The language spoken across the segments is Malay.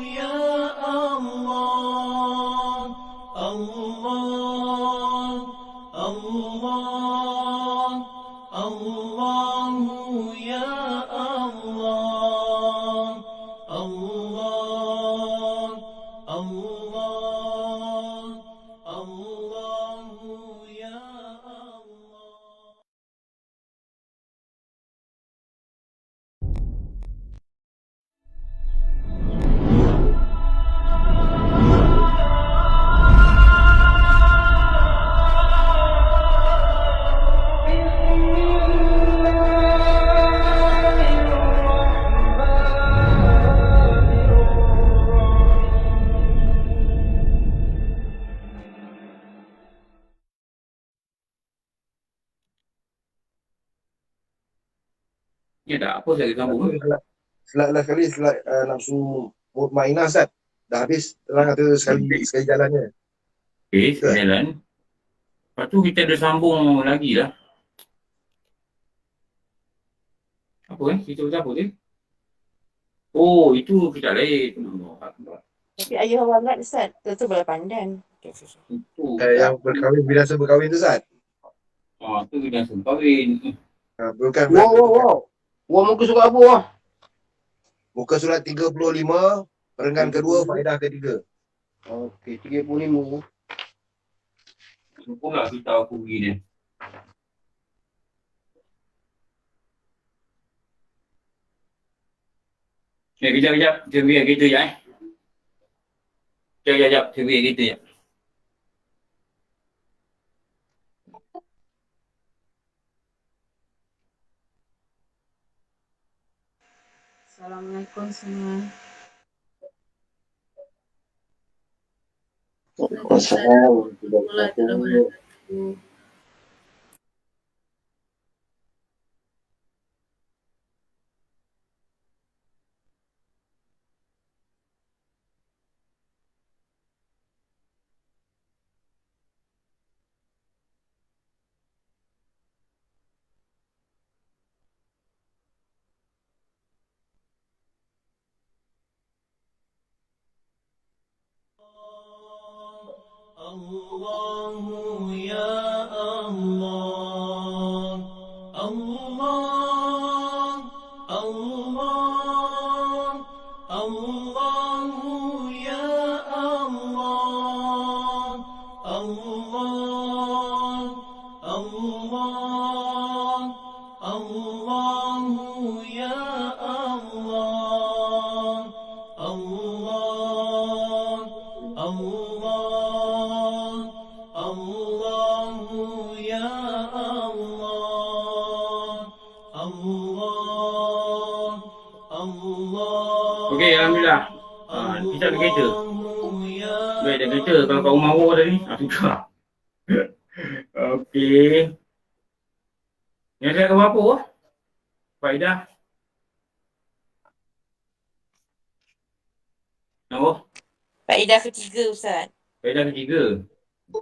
يا الله الله الله الله يا الله الله الله الله يا الله. Ya tak apa saya sambung. Last kali nafsu mutmainah Ustaz. Dah habis terang kata sekali jalannya. Okey, jalan. Lepas tu kita ada sambung lagi lah. Apa cerita pasal apa tu? Oh, itu kita lain. Tapi ayah walat Ustaz, tu bola pandan. Itu Yang berkahwin, binasa berkahwin tu Ustaz. tu dah kahwin. Bukan. Wah, muka surat apa wah? Muka surat 35, perenggan kedua, faedah ketiga. Okey, 35. Lupa lah kita aku pergi dia. Kejap. Kita biar kita je Kejap. Kita biar kita je. Assalamualaikum semua. Waalaikumsalam. الله يا الله الله الله الله يا الله الله الله الله يا الله الله الله الله يا الله الله الله. Okey, alhamdulillah. Kita ada kereta. Baik, ada kereta. Kalau kat rumah awak tadi, sudah. Okey. Yang saya kata apa? Faedah. Apa? Faedah ketiga Ustaz. Faedah ketiga.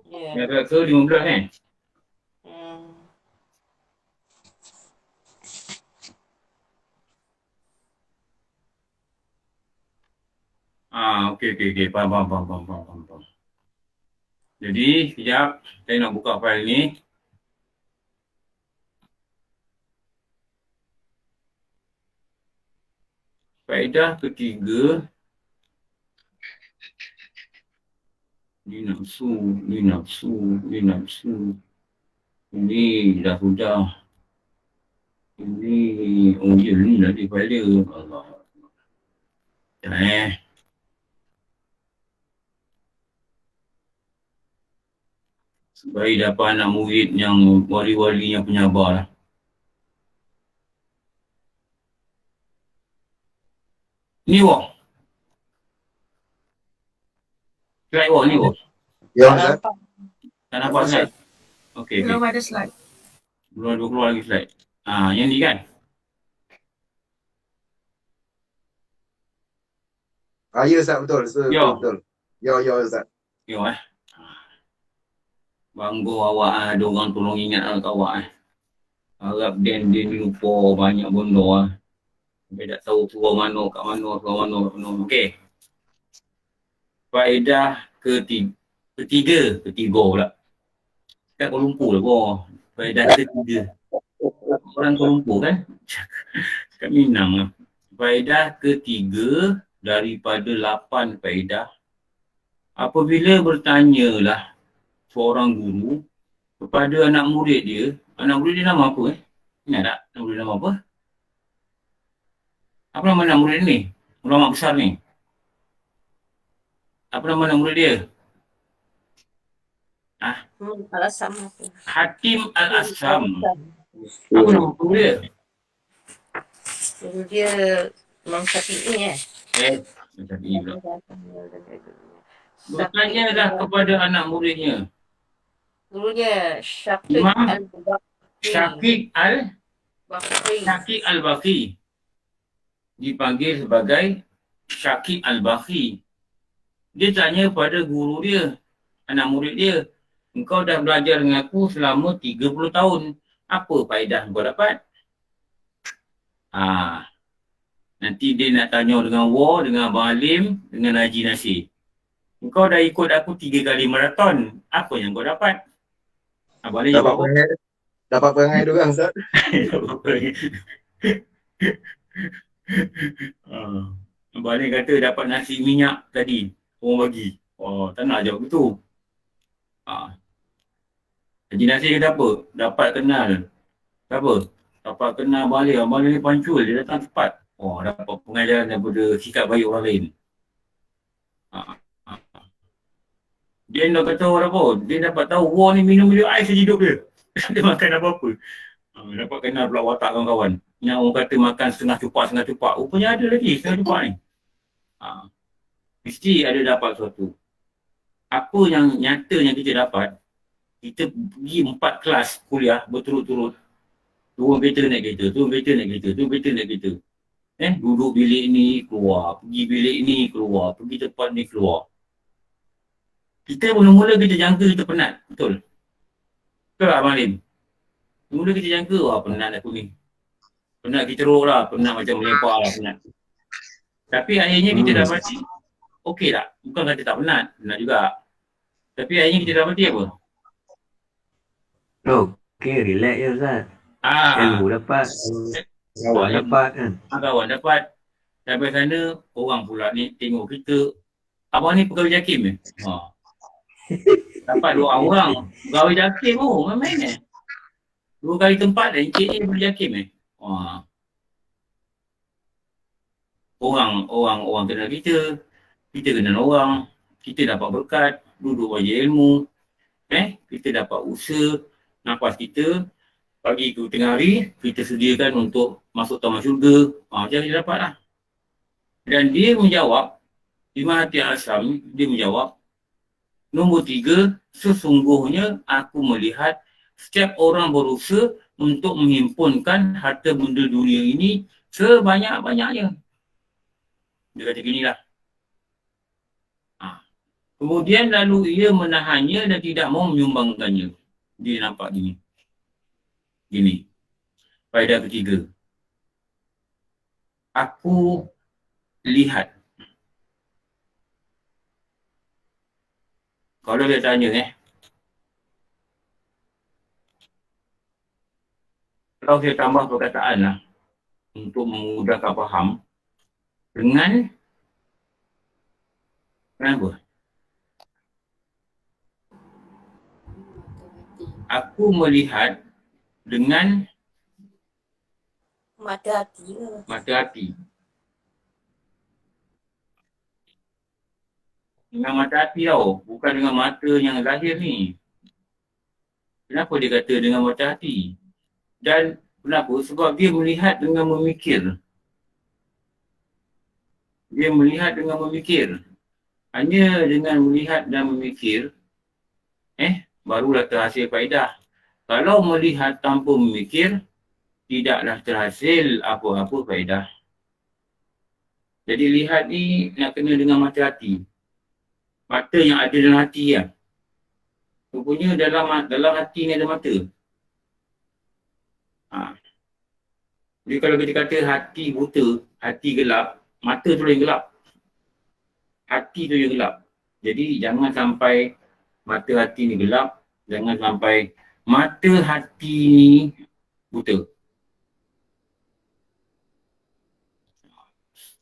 Ya. Yang ke 15 kan? Okey. Faham. Jadi, sekejap. Saya nak buka fail ni. Faedah ketiga. Ni nafsu. Ini dah sudah. Ini, ni dah di fail dia. Allah. Supaya dapat anak murid yang wali-wali yang penyabar lah. Ni wah. Slide wah ni wah. Ya Ustaz. Tak nampak slide? Okey. Belum ada slide. Belum ada keluar lagi slide. Yang ni kan? Ya Ustaz, betul. Ya. Betul. Ya Ustaz. Yo bangga awak ada orang tolong ingat awak Harap dia lupa banyak benda Sampai tak tahu surau mana, kat mana, surau mana, kat mana. Okey. Faedah ketiga pula. Kat Kuala Lumpur lah boh. Faedah ketiga. Orang Kuala Lumpur kan? Kat Minang lah. Faedah ketiga daripada 8 faedah. Apabila bertanyalah seorang guru kepada anak murid dia nama apa Ingat tak? Anak murid nama apa? Apa nama anak murid ni? Ulama besar ni. Apa nama anak murid dia? Alasam apa? Hatim Al-Asam. Apa nama guru dia? Guru dia Imam Syafi'i Macam ni pula. Bertanyalah kepada anak muridnya. Gurunya Syafiq Imam Al-Bakri. Syafiq Al-Bakri. Dipanggil sebagai Syafiq Al-Bakri. Dia tanya pada guru dia, anak murid dia, engkau dah belajar dengan aku selama 30 tahun. Apa faedah kau dapat? Nanti dia nak tanya dengan dengan Abang Alim, dengan Haji Nasir. Engkau dah ikut aku 3 kali maraton. Apa yang kau dapat? Abang Alim jawab apa? Dapat perangai diorang, Ustaz. Abang Alim kata dapat nasi minyak tadi. Orang bagi. Tak nak jawab begitu. Haji Nasir kata apa? Dapat kenal. Siapa? Dapat kenal Abang Alim. Abang Alim ni pancul. Dia datang cepat. Dapat pengajaran daripada sikap baik orang lain. Dia nak kata orang apa? Dia dapat tahu war ni minum dia air sehidup dia. Dia makan apa-apa. Dapat kenal pula watak kawan-kawan. Yang orang kata makan setengah cupak. Rupanya ada lagi setengah cupak ni. Mesti ada dapat sesuatu. Apa yang nyata yang kita dapat, kita pergi 4 kelas kuliah berturut-turut. Turun kereta naik kereta, turun kereta naik kereta, turun kereta naik kereta. Duduk bilik ni keluar, pergi bilik ni keluar, pergi tempat ni keluar. Kita mula-mula kita jangka kita penat, betul? Betul tak Abang Lim? Mula kita jangka, penat aku ni. Penat kita teruk lah, penat macam melepak lah penat. Tapi akhirnya kita dapati, okey tak? Bukan kata tak penat juga. Tapi akhirnya kita dapati apa? Okey, relax je Ustaz. Ilmu dapat. Kawan dapat kan. Kawan dapat. Sampai sana, orang pula ni tengok kita. Abang ni pegawai JAKIM dapat 2 orang. Pegawai JAKIM main-main 2 kali tempat dah. Encik ni pegawai JAKIM Orang kenal kita. Kita kenal orang. Kita dapat berkat. Duduk belajar ilmu. Kita dapat usaha. Nafas kita. Pagi ke tengah hari, kita sediakan untuk masuk taman syurga. Macam dia dapat lah. Dan dia menjawab, Imam Hatim Al-Asam, dia menjawab, nombor 3, sesungguhnya aku melihat setiap orang berusaha untuk menghimpunkan harta benda dunia ini sebanyak-banyaknya. Dia kata gini lah. Kemudian lalu ia menahannya dan tidak mau menyumbangkannya. Dia nampak gini. Faedah ketiga. Aku lihat. Kalau dia tanya kalau saya tambah perkataan lah untuk memudahkan faham dengan apa? Aku melihat dengan Mata hati ke? mata hati. Dengan mata hati tau, bukan dengan mata yang lahir ni. Kenapa dia kata dengan mata hati? Dan kenapa? Sebab dia melihat dengan memikir. Dia melihat dengan memikir. Hanya dengan melihat dan memikir, barulah terhasil faedah. Kalau melihat tanpa memikir, tidaklah terhasil apa-apa faedah. Jadi lihat ni nak kena dengan mata hati. Mata yang ada dalam hati lah. Rupanya dalam hati ni ada mata. Jadi kalau kita kata hati buta, hati gelap, mata tu yang gelap. Hati tu yang gelap. Jadi jangan sampai mata hati ni gelap, jangan sampai mata hati ni buta.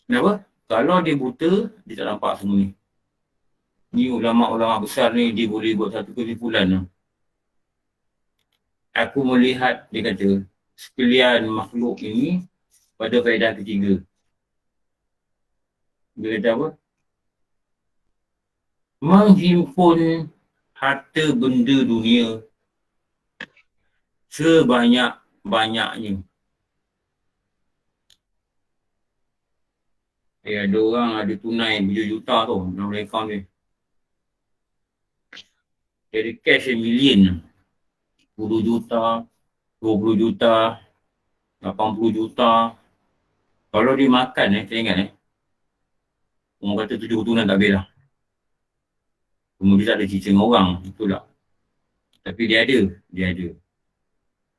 Kenapa? Kalau dia buta, dia tak nampak semua ni. Ni ulama'-ulama' besar ni, dia boleh buat satu kesimpulan. Aku melihat, dia kata, sekalian makhluk ini pada faedah ketiga. Dia kata apa? Menghimpun harta benda dunia sebanyak-banyaknya. Ada orang ada tunai berjuta tu dalam akaun dia. Jadi cash million. 10 juta, 20 juta, 80 juta. Kalau dia makan saya ingat orang kata 7 keturunan tak habis lah. Kemudian dia tak ada cerita dengan orang, betul tak? Tapi dia ada.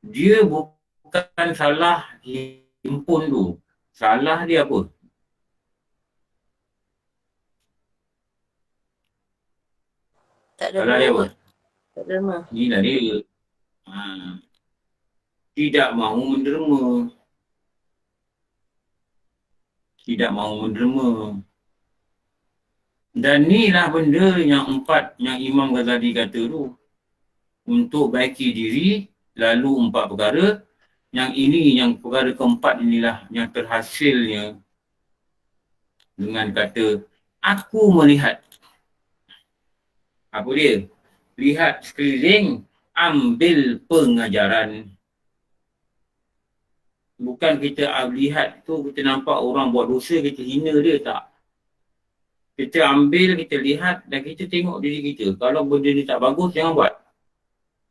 Dia bukan salah himpun tu. Salah dia apa? Tak ada Salah dia apa? mood. Tak ada mood. Inilah dia. Tidak mahu menderma. Tidak mahu menderma. Dan inilah benda yang empat yang Imam Ghazali kata tu. Untuk baiki diri, lalu 4 perkara. Yang ini, yang perkara keempat inilah yang terhasilnya dengan kata, aku melihat. Apa dia? Lihat sekeliling, ambil pengajaran. Bukan kita lihat tu, kita nampak orang buat dosa, kita hina dia, tak. Kita ambil, kita lihat dan kita tengok diri kita. Kalau benda ni tak bagus, jangan buat.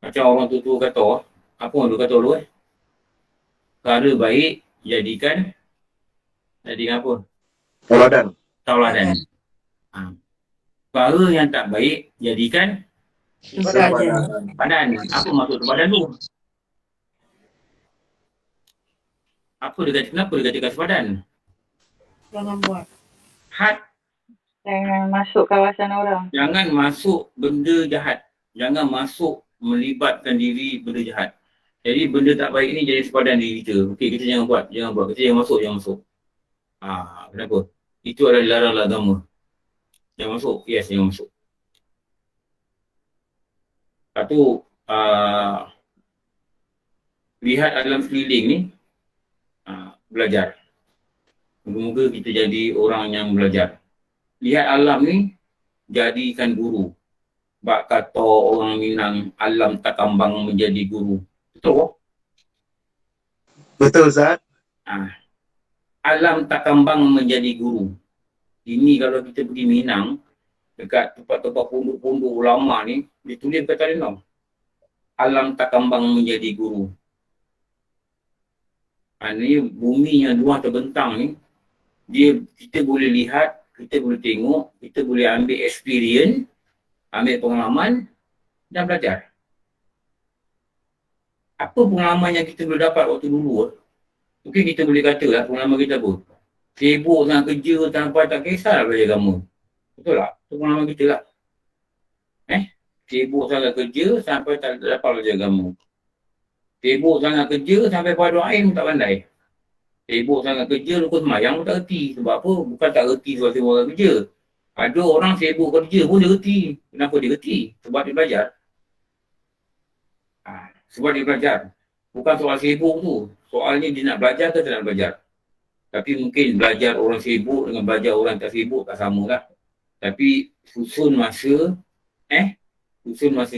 Macam orang tu kata, apa orang tu kata dulu perkara baik, jadikan apa? Tauladan. Perkara yang tak baik, jadikan padan. Apa maksud padan tu? Apa dia kata, kenapa dia katakan sepadan? Jangan buat. Jangan masuk kawasan orang. Jangan masuk benda jahat. Jangan masuk melibatkan diri benda jahat. Jadi benda tak baik ni jadi sepadan diri kita. Okey, kita jangan buat. Kita jangan masuk. Kenapa? Itu adalah dilarang agama. Jangan masuk. Yes, jangan masuk. Lepas tu, lihat alam sekeliling ni, belajar. Moga-moga kita jadi orang yang belajar. Lihat alam ni, jadikan guru. Bak kata orang Minang, alam tak kambang menjadi guru. Betul? Betul, Ustaz. Alam tak kambang menjadi guru. Ini kalau kita pergi Minang, dekat tempat-tempat pondok-pondok ulama ni, ditulis kata dia tau. Alam tak kambang menjadi guru. Ini bumi yang luar terbentang ni, kita boleh lihat, kita boleh tengok, kita boleh ambil experience, ambil pengalaman dan belajar. Apa pengalaman yang kita boleh dapat waktu dulu? Mungkin kita boleh kata lah pengalaman kita apa? Sibuk dengan kerja sampai tak kisah belajar agama. Betul tak? Itu pengalaman kita lah. Sibuk sangat kerja sampai tak dapat belajar agama. Sibuk sangat kerja sampai pada air pun tak pandai. Sibuk sangat kerja, rukun semayang pun tak reti. Sebab apa? Bukan tak reti sebab semua orang kerja. Ada orang sibuk kerja pun dia reti. Kenapa dia reti? Sebab dia belajar. Sebab dia belajar. Bukan soal sibuk tu. Soalnya dia nak belajar ke tak nak belajar. Tapi mungkin belajar orang sibuk dengan belajar orang tak sibuk tak sama lah. Tapi susun masa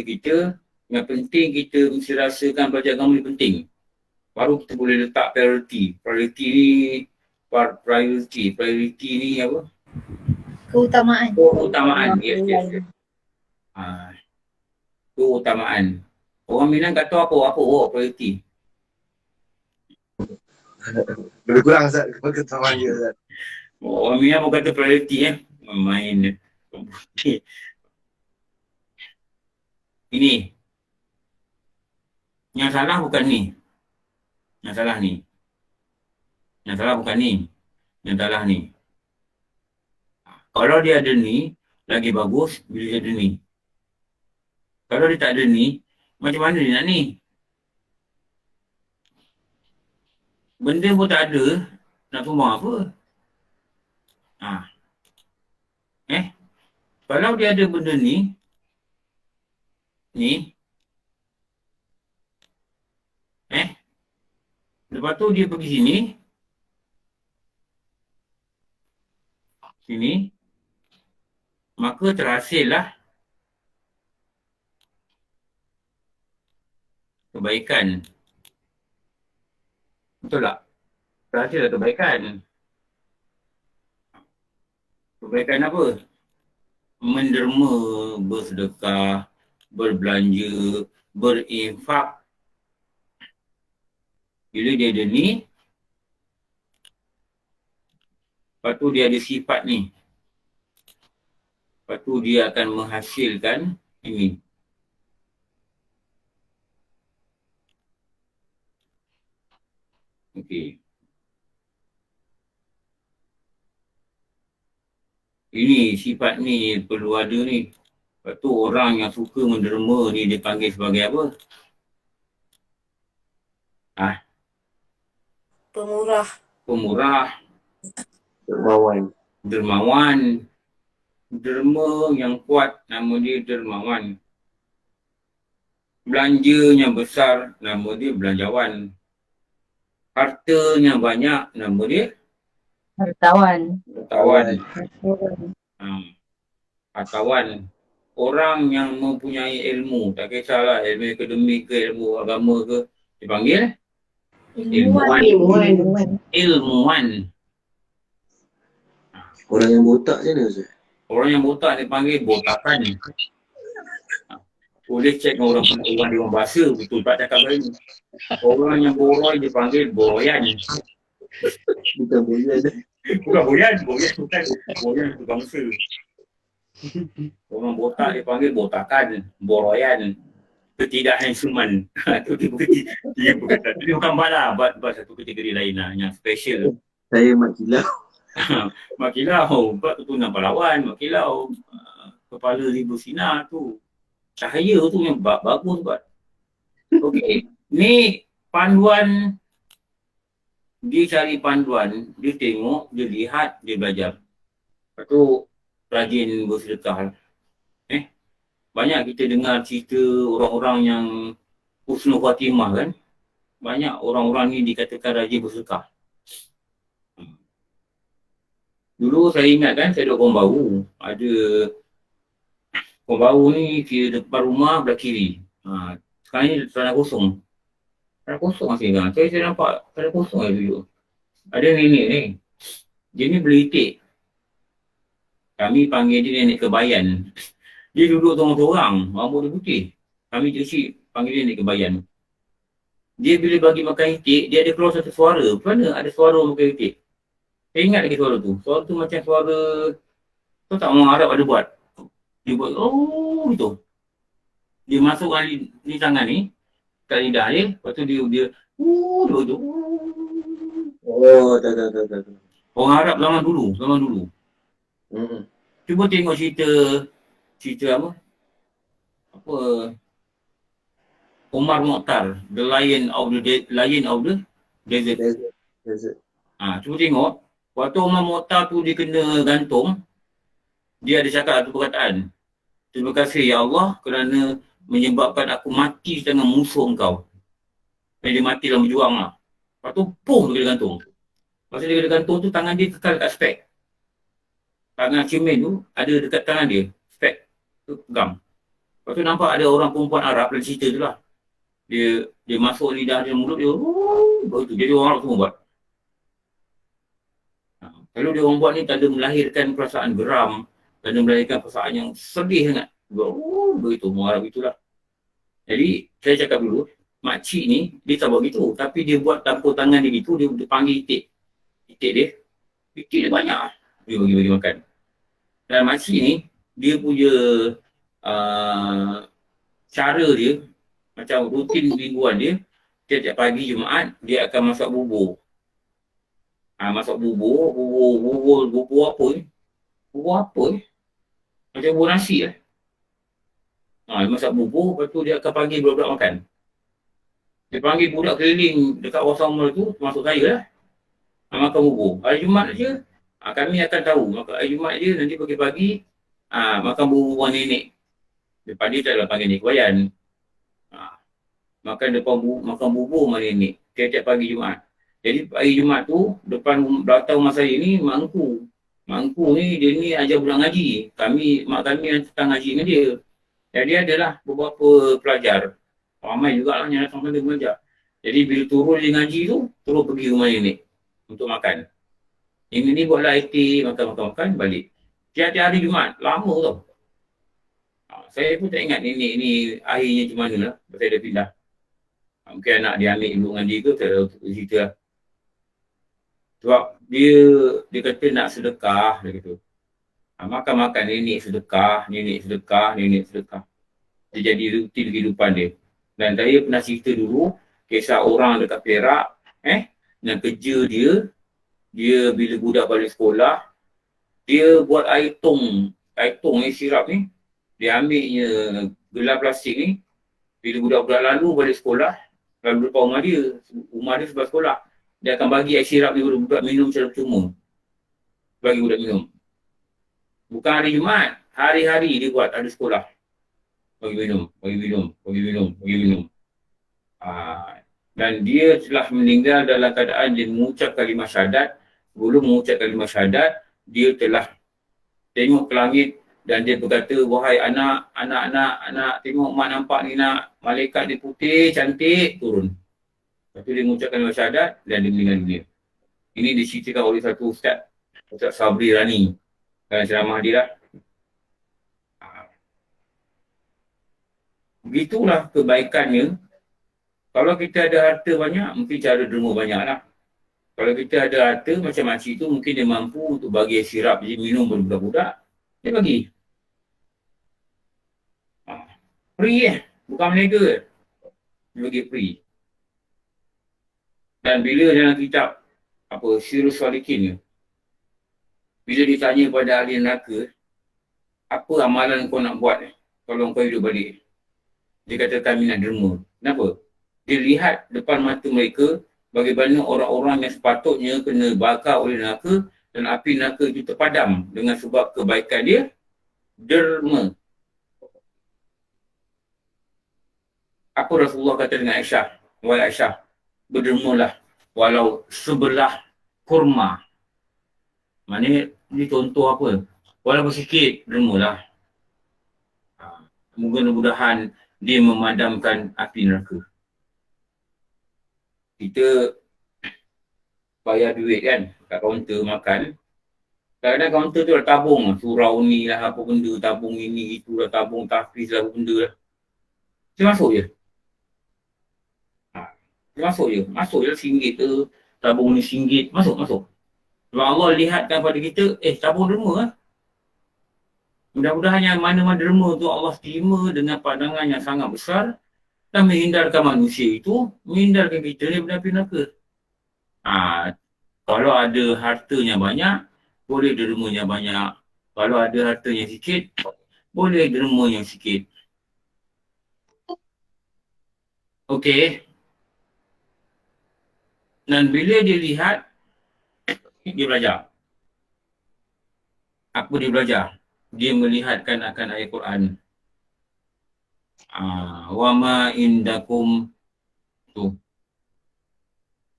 kita, yang penting kita mesti rasakan belajar agama ni penting. Baru kita boleh letak priority. Priority ni apa? Keutamaan. Yes. Keutamaan. Orang Minang kata apa? Priority. Lebih kurang, Ustaz, keutamaan dia, Ustaz. Orang Minang pun kata priority main. Ini. Yang salah bukan ni. Yang salah ni. Yang salah bukan ni. Yang salah ni. Kalau dia ada ni, lagi bagus bila dia ada ni. Kalau dia tak ada ni, macam mana dia nak ni? Benda pun tak ada, nak tumbang apa? Kalau dia ada benda ni, lepas tu dia pergi sini, maka terhasillah kebaikan. Betul tak? Terhasillah kebaikan. Kebaikan apa? Menderma, bersedekah, berbelanja, berinfak. Bila dia ada ni, lepas tu dia ada sifat ni. Lepas tu dia akan menghasilkan ini. Okey. Ini sifat ni perlu ada ni. Lepas tu orang yang suka menderma ni dia panggil sebagai apa? Pemurah. Pemurah, Dermawan. dermawan. Derma yang kuat, nama dia dermawan. Belanjanya besar, nama dia belanjawan. Hartanya banyak, nama dia Hartawan. hartawan. Hartawan. Orang yang mempunyai ilmu, tak kisahlah ilmu akademik ke ilmu agama ke, dipanggil ilmuwan. Orang yang botak je ni Ustaz. Orang yang botak dipanggil botakan. Boleh cek dengan orang bahasa betul tak cakap lain. Orang yang boroi dipanggil boroyan. Bukan boyan. Bukan boyan bukan. Boyan itu bangsa. Orang botak dipanggil botakan, boroyan. Ketidakhandsoman. Itu dia bukan bala, buat satu kategori lain lah, yang special. Saya mak kilau. Mak kilau, buat keturunan pahlawan, mak kilau. Kepala ribu sinar tu. Cahaya tu yang bagus buat. Okey, ni panduan. Dia cari panduan, dia tengok, dia lihat, dia belajar. Lepas tu rajin bersedekah. Banyak kita dengar cerita orang-orang yang husnul khatimah kan. Banyak orang-orang ni dikatakan rajin bersedekah. Dulu saya ingat kan, saya duduk Kampung Baru. Ada Kampung Baru ni kira depan rumah belah kiri. Sekarang ni tanah kosong. Tanah kosong masih kan. Saya nampak tanah kosong ada dulu. Ada nenek ni. Dia ni beli itik. Kami panggil dia nenek kebayan. Dia duduk seorang-seorang, rambut dia putih. Kami kecil panggil dia nenek kebayan. Dia bila bagi makan itik, dia ada keluar satu suara. Mana ada suara makan itik? Saya ingat lagi suara tu. Suara tu macam suara, tu tak orang Arab ada buat. Dia buat, oh gitu. Dia masuk ni tangan ni, kat lidah dia, lepas tu dia dia tu. Oh, tak. Orang Arab zaman dulu. Cuba tengok cerita apa? Omar Mokhtar, The Lion of the Desert. Cuba tengok. Waktu Omar Mokhtar tu dia kena gantung, dia ada cakap satu perkataan. Terima kasih ya Allah kerana menyebabkan aku mati di tangan musuh engkau. Dan dia mati dalam berjuang lah. Lepas tu, pum, dia kena gantung. Masa dia kena gantung tu, tangan dia kekal kat spek. Tangan cermin tu ada dekat tangan dia. Spek tu pegang. Lepas tu nampak ada orang perempuan Arab dalam cerita tu lah. Dia masuk lidah dia, mulut dia, begitu. Jadi orang Arab semua buat. Kalau dia orang buat ni tanda melahirkan perasaan geram, tanda melahirkan perasaan yang sedih sangat. Begitu, orang Arab itulah. Jadi, saya cakap dulu, makcik ni, dia tak buat gitu. Tapi dia buat tampur tangan dia gitu, dia panggil itik. Itik dia banyak. Dia bagi makan. Dan makcik ni, dia punya cara dia, macam rutin mingguan dia, tiap-tiap pagi Jumaat, dia akan masak bubur. Masak bubur apa ni? Bubur apa ni? Macam bubur nasi lah. Dia masak bubur, lepas tu dia akan panggil budak-budak makan. Dia panggil budak keliling dekat kawasan mall tu, termasuk saya lah. Makan bubur. Hari Jumaat je, kami akan tahu. Maka hari Jumaat je, nanti pagi-pagi, makan bubur nenek. Lepas dia tak ada panggil Nek Wayan. Makan bubur dengan nenek. Tiap-tiap pagi Jumaat. Jadi hari Jumaat tu, depan belakang rumah saya ni, Mak Engku. Mak Engku ni, dia ni ajar budak ngaji. Mak kami yang tetang ngaji dengan dia. Jadi adalah beberapa pelajar. Ramai jugalah yang datang sana belajar. Jadi bila turun dia ngaji tu, terus pergi rumah nenek untuk makan. Ini ni buatlah IT, makan, balik. Tiap-tiap hari Jumaat, lama tau. Saya pun tak ingat nenek ni akhirnya macam mana lah. Pasal dia pindah. Mungkin anak dia ambil duduk dengan dia ke, tak tahu cerita lah. Sebab dia kata nak sedekah, dia kata. Makan-makan nenek sedekah. Dia jadi rutin kehidupan dia. Dan saya pernah cerita dulu, kisah orang dekat Perak, yang kerja dia bila budak balik sekolah, dia buat air tong ni, sirap ni, dia ambilnya gelas plastik ni, bila budak-budak lalu balik sekolah, lalu depan rumah dia sebelah sekolah, dia akan bagi air sirap ni budak minum secara percuma. Bagi budak minum. Bukan hari Jumaat, hari-hari dia buat ada sekolah. Bagi minum. Dan dia telah meninggal dalam keadaan dia mengucap kalimah syahadat. Sebelum mengucap kalimah syahadat, dia telah tengok ke langit dan dia berkata, wahai anak, tengok mak nampak ni nak, malaikat dia putih, cantik, turun. Lepas tu dia mengucap kalimah syahadat dan dia meninggal dunia. Ini diceritakan oleh satu Ustaz Sabri Rani. Dalam ceramah dia lah. Begitulah kebaikannya. Kalau kita ada harta banyak, mungkin cara derma banyak lah. Kalau kita ada harta macam makcik tu, mungkin dia mampu untuk bagi sirap je minum budak-budak. Dia bagi. Free bukan meniaga. Dia bagi free. Dan bila dalam kitab Sirus Salikin ni, bila ditanya pada ahli neraka, apa amalan kau nak buat kalau kau hidup balik? Dia kata kami nak derma. Kenapa? Dia lihat depan mata mereka bagaimana orang-orang yang sepatutnya kena bakar oleh neraka dan api neraka itu terpadam dengan sebab kebaikan dia, derma. Apa Rasulullah kata dengan Aisyah? Wahai Aisyah, berdermalah walau sebelah kurma. Maknanya ni contoh apa? Walaupun sikit, dermalah. Mudah-mudahan dia memadamkan api neraka. Kita bayar duit kan kat kaunter makan. Kadang-kadang kaunter tu dah tabung surau ni lah, apa benda, tabung ini, itu dah tabung tahfiz lah, apa benda lah. Dia masuk je. Masuk je RM1 ke, tabung ni RM1, masuk. Sebab Allah lihatkan pada kita, tabung derma lah. Mudah-mudahan yang mana-mana derma tu Allah terima dengan pandangan yang sangat besar dan menghindarkan manusia itu, menghindarkan kita daripada api neraka. Kalau ada hartanya banyak, boleh dermanya banyak. Kalau ada hartanya sikit, boleh dermanya sikit. Okey. Dan bila dia lihat, dia belajar. Apa dia belajar? Dia melihatkan akan ayat Quran. Wa ma indakum tu.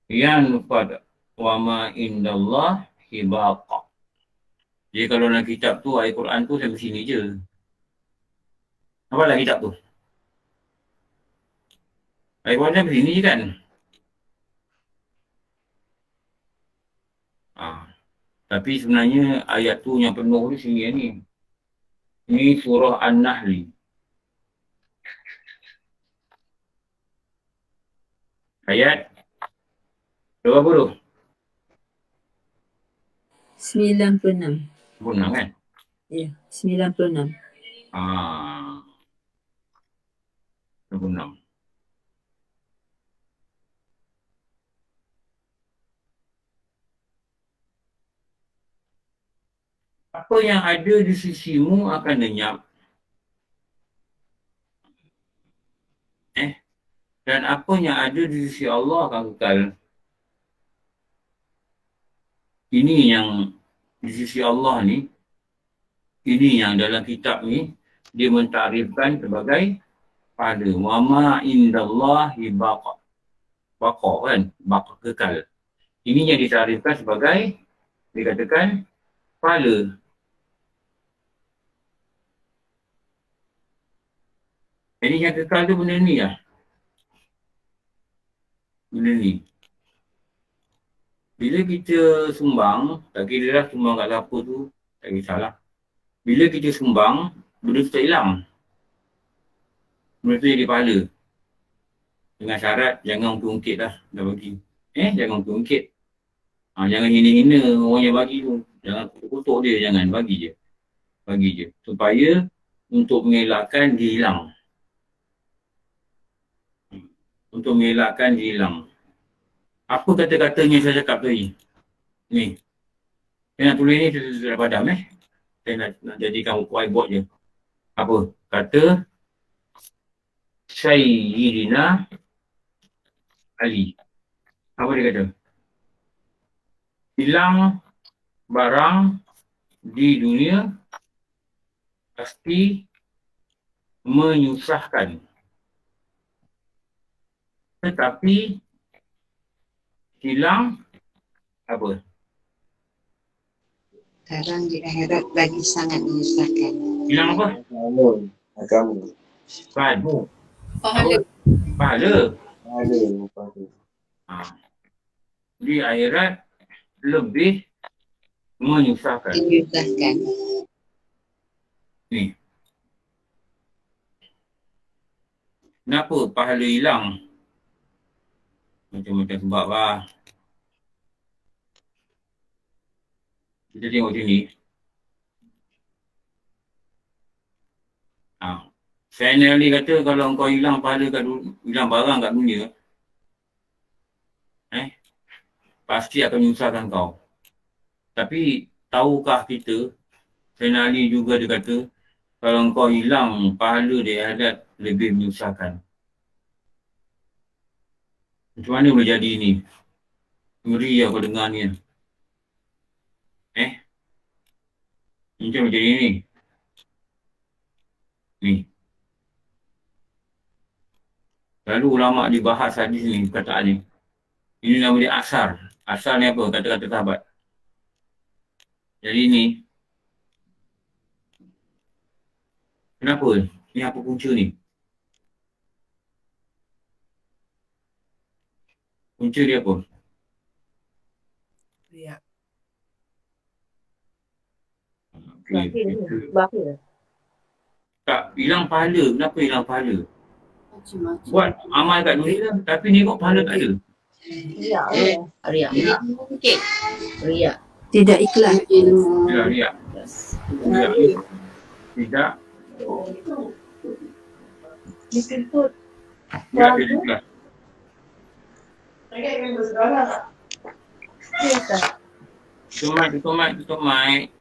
Yanfad wa ma indallah hibaqa. Jadi kalau dalam kitab tu, ayat Quran tu sampai sini je. Apa lah kitab tu? Ayat Quran sampai sini je kan? Tapi sebenarnya ayat tu yang penuh ni sini ni. Ini surah An-Nahl. Ayat berapa tu? 96. Benar kan? Ya, 96. 96. Apa yang ada di sisimu akan lenyap. Dan apa yang ada di sisi Allah akan kekal. Ini yang di sisi Allah ni, ini yang dalam kitab ni, dia mentakrifkan sebagai pahala. Wa ma indallahi baqa. Baqa kan? Baqa kekal. Ini yang ditakrifkan sebagai, dikatakan, pahala. Jadi yang kekal tu benda ni lah. Benda ni. Bila kita sumbang, tak kira lah sumbang kat apa tu, tak kisahlah. Bila kita sumbang, benda tu tak hilang. Benda tu jadi pahala. Dengan syarat, jangan ungkit lah, dah bagi. Jangan ungkit. Jangan hina-hina orang yang bagi tu. Jangan kutuk dia, jangan. Bagi je. Bagi je. Supaya untuk mengelakkan dia hilang. Untuk mengelakkan dia hilang. Apa kata-katanya saya cakap tadi? Ni. Saya nak tulis ni, saya dah padam Saya nak jadikan whiteboard je. Apa? Kata Sayyidina Ali. Apa dia kata? Hilang barang di dunia pasti menyusahkan. Tetapi hilang apa? Barang di akhirat lagi sangat menyusahkan. Hilang apa? Agama. Pahala. Pahala. Pahala. Pahala. Di akhirat lebih menyusahkan. Menyusahkan. Ni. Kenapa pahala hilang? Macam-macam sebab lah. Kita tengok sini. Sayyidina Ali kata kalau kau hilang pahala hilang barang kat dunia, pasti akan menyusahkan kau. Tapi tahukah kita, Sayyidina Ali juga dia kata, kalau kau hilang pahala di akhirat lebih menyusahkan. Macam mana boleh jadi ni? Ngeri aku dengar ni. Macam jadi ni. Ni. Lalu ulama' dibahas hadis ni, perkataan ni. Ini nama dia asar. Asar ni apa? Kata-kata sahabat. Jadi ni. Kenapa? Ni apa punca ni? Punca dia apa? Riak. Okay. Bahaya. Tak, hilang pahala. Kenapa hilang pahala? Macam-macam. Buat amal kat dunia tapi ni kok pahala tak ada. Riak. Riak. Mungkin. Riak. Tidak ikhlas. Ilmu. Riak. Riak ni. Tidak. Dituntut. Riak dia ikhlas. Tutup mic.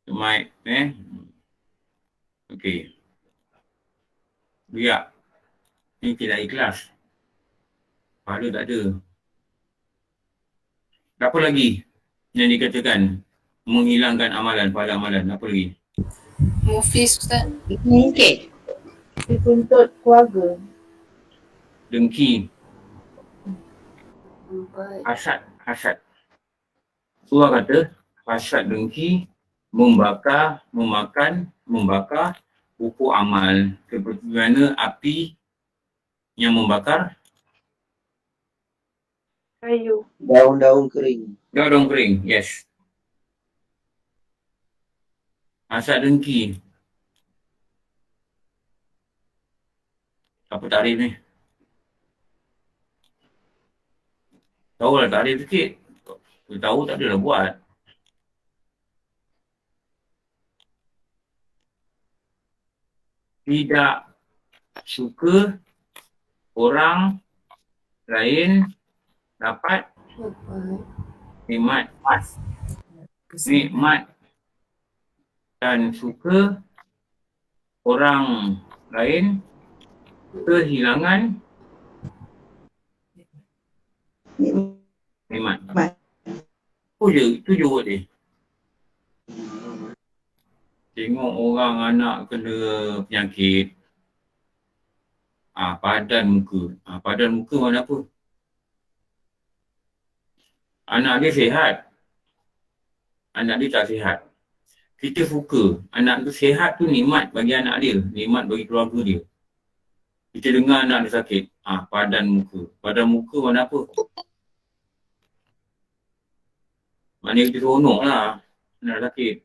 Mic, Okey. Riak. Ni tidak ikhlas. Pahala tak ada. Apa lagi yang dikatakan menghilangkan amalan, pahala amalan? Apa lagi? Mufis Ustaz. Mungkin. Dituntut keluarga. Dengki. Hasad. Surah kata, hasad dengki membakar pupuk amal. Seperti mana api yang membakar Kayu. Daun-daun kering. daun kering. Yes. Hasad dengki. Apa tarikh ni? Tahu lah tarikh sikit. Tahu tak adalah buat. Tidak suka orang lain dapat nikmat dan suka orang lain kehilangan nikmat. Itu je word dia. Tengok orang anak kena penyakit, padan muka. Padan muka mana apa? Anak dia sihat, anak dia tak sihat. Kita suka anak tu sihat tu nikmat bagi anak dia, nikmat bagi keluarga dia. Kita dengar anak dia sakit, padan muka. Padan muka mana apa? Maknanya kita seronok lah anak sakit.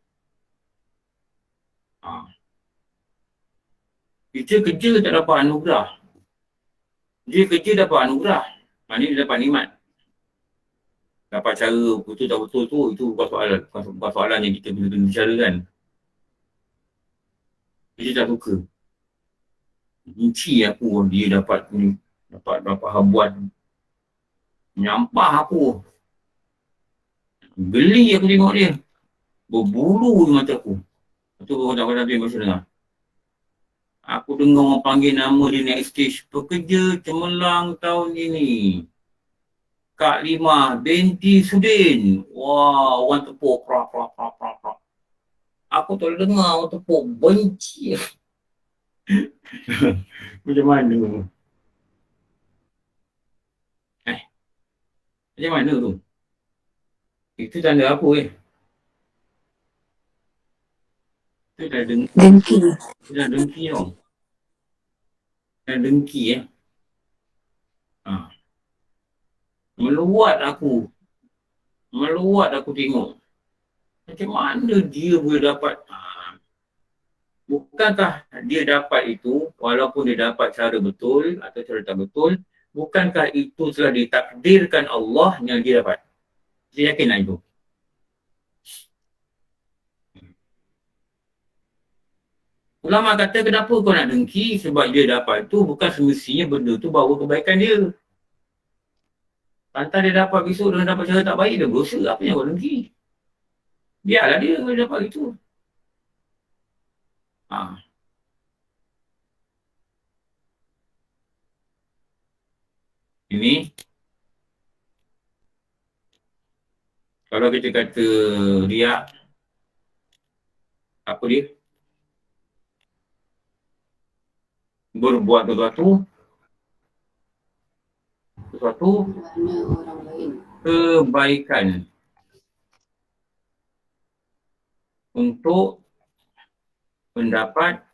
Kita kerja tak dapat anugerah. Dia kerja dapat anugerah. Maknanya dia dapat nikmat. Dapat cara betul tak betul tu, itu bukan soalan yang kita kena bicara kan. Kita tak suka. Benci aku dia dapat berapa habuan. Menyampah aku. Geli aku tengok dia. Berbulu di mata aku. Itu kadang-kadang dia mesti dengar. Aku dengar orang panggil nama dia naik stage. Pekerja cemerlang tahun ini. Kak Limah binti Sudin. Wah, orang tepuk. Aku tak boleh dengar orang tepuk. Benci. Macam mana? Macam mana tu? Itu tanda apa Itu dah Dengki. Itu dah dengki tau. Dah dengki Meluat aku tengok. Macam mana dia boleh dapat? Bukankah dia dapat itu, walaupun dia dapat cara betul atau cara tak betul, bukankah itu telah ditakdirkan Allah yang dia dapat? Saya yakinlah itu. Ulama kata kenapa kau nak dengki? Sebab dia dapat tu bukan semestinya benda tu bawa kebaikan dia. Pantas dia dapat besok dengan dapat cara tak baik, dia berdosa. Apa yang kau dengki? Biarlah dia dapat itu. Ini kalau kita kata riak, apa dia? Berbuat sesuatu kebaikan untuk mendapat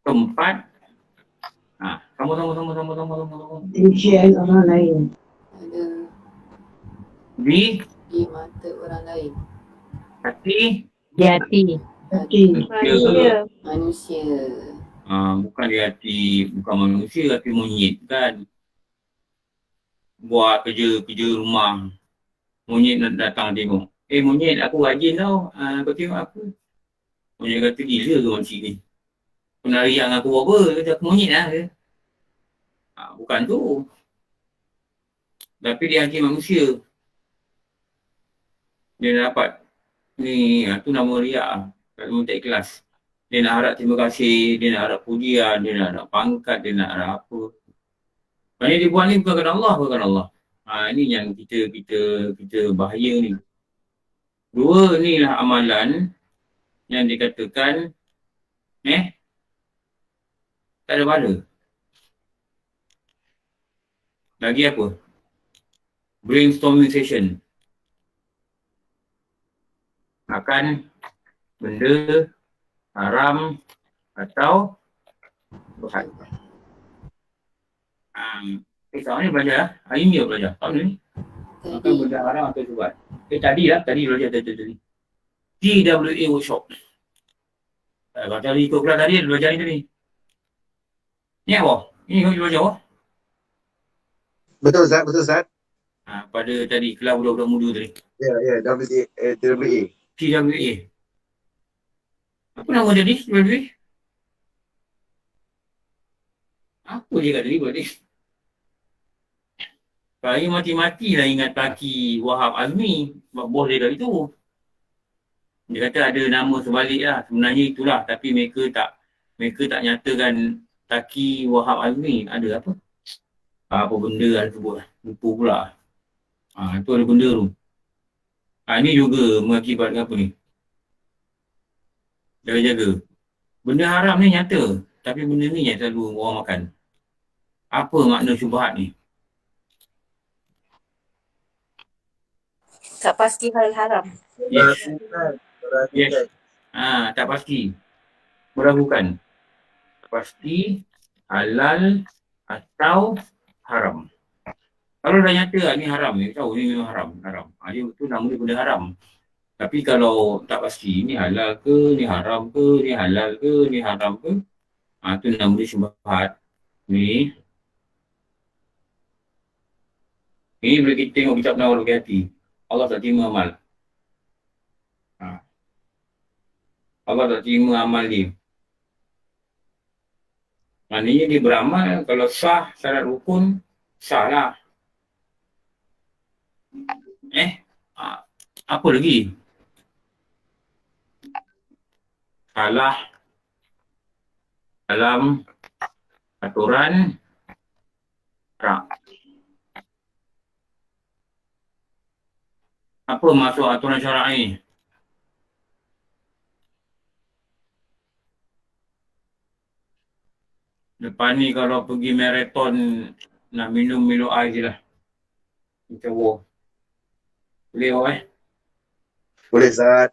tempat sama. Pujian orang lain. Di mata orang lain. hati Di hati. Manusia. Bukan di hati, bukan manusia, hati monyet kan. Buat kerja rumah, monyet datang tengok. Monyet aku rajin tau, kau tengok aku. Monyet kata gila ke makcik ni. Kau nak riak dengan aku buat apa? Kata aku monyet lah. Bukan tu. Tapi di hati manusia. Dia dapat ni, tu nama riak. Kalau tak ikhlas. Dia nak harap terima kasih, dia nak harap pujian, dia nak harap pangkat, dia nak harap apa. Maksudnya dia buat ni bukan kerana Allah. Ini yang kita bahaya ni. Dua ni lah amalan yang dikatakan tak ada pahala. Lagi apa? Brainstorming session. Makan benda haram atau berhad. Sekarang ni belajar hari ni belajar. Tahun ni makan benda haram atau berhad. Tadi belajar tadi. TWA workshop. Kalau tadi ikut kelas tadi belajar ni tadi. Ni apa? Ini kau belajar apa? Betul Ustaz. Pada tadi kelas budak-budak muda tadi. Ya, TWA. TWA. Apa nama dia ni? TWA? Apa dia kat tadi buat ni? Saya mati-matilah ingat kaki Wahab Azmi. Sebab bos dia dah itu. Dia kata ada nama sebalik lah. Sebenarnya itulah. Tapi mereka tak nyatakan kaki Wahab Azmi. Ada apa? Apa benda lah sebut lah. Lupa pula. Itu ada benda tu. Ini juga mengakibatkan apa ni? Jaga-jaga. Benda haram ni nyata. Tapi benda ni yang selalu orang makan. Apa makna syubhat ni? Tak pasti hal haram. Yes. Yes. Tak pasti. Meragukan. Pasti halal atau haram. Kalau dah nyata ni haram ni, tahu ni memang haram. Dia betul nama dia benda haram. Tapi kalau tak pasti ni halal ke, ni haram ke, ni halal ke, ni haram ke, tu nama dia syubhat. Ni boleh kita tengok kitab Nawal Hati. Allah tak terima amal. Allah tak terima amal dia. Maknanya dia beramal, kalau sah syarat rukun, sah lah. Apa lagi? Salah dalam aturan syarak. Apa maksud aturan syarak ni? Lepas ni kalau pergi marathon nak minum air je lah. Macam wow. Boleh awak Boleh Ustaz.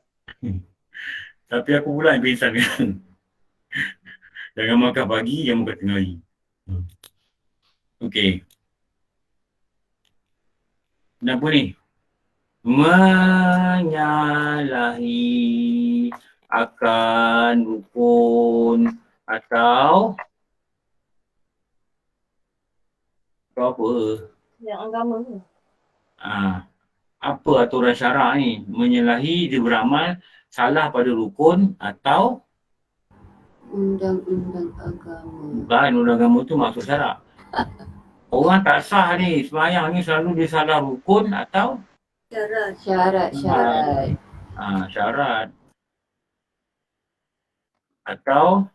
Tapi aku pula yang pingsan kan. Jangan makan pagi, jangan makan tengah hari. Okey. Kenapa ni? Menyalahi akan rukun atau apa? Yang agama tu. Apa aturan syarak ni? Menyalahi dia beramal salah pada rukun atau Undang-undang agama. bukan undang agama tu maksud syarak. Orang tak sah ni, sembahyang ni selalu dia salah rukun atau Syarat. syarat. Atau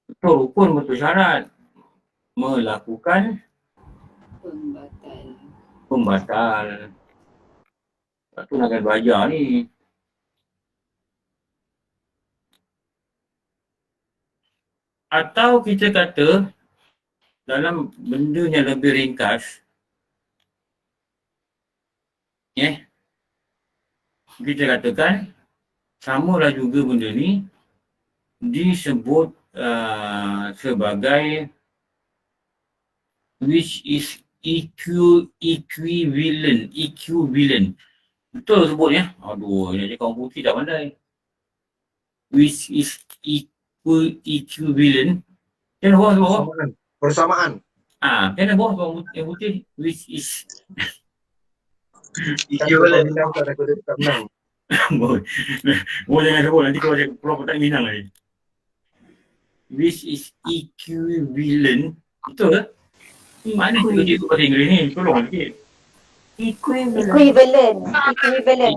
betul rukun betul syarat. Melakukan pembatal. Lepas tu nak kena belajar ni. Atau kita kata dalam benda yang lebih ringkas, kita katakan samalah juga benda ni disebut sebagai which is equivalent. Betul sebutnya? Aduh, nak cakap orang putih tak pandai. Which is equivalent. Kan bawah tu bawah? Persamaan. Kan bawah yang putih. Which is Equivalent. Tak menang. Jangan sebut nanti kalau tak minang lagi. Which is equivalent. Betul ke? Mana cikgu bahasa Inggeris ni? Tolong sikit. Equivalent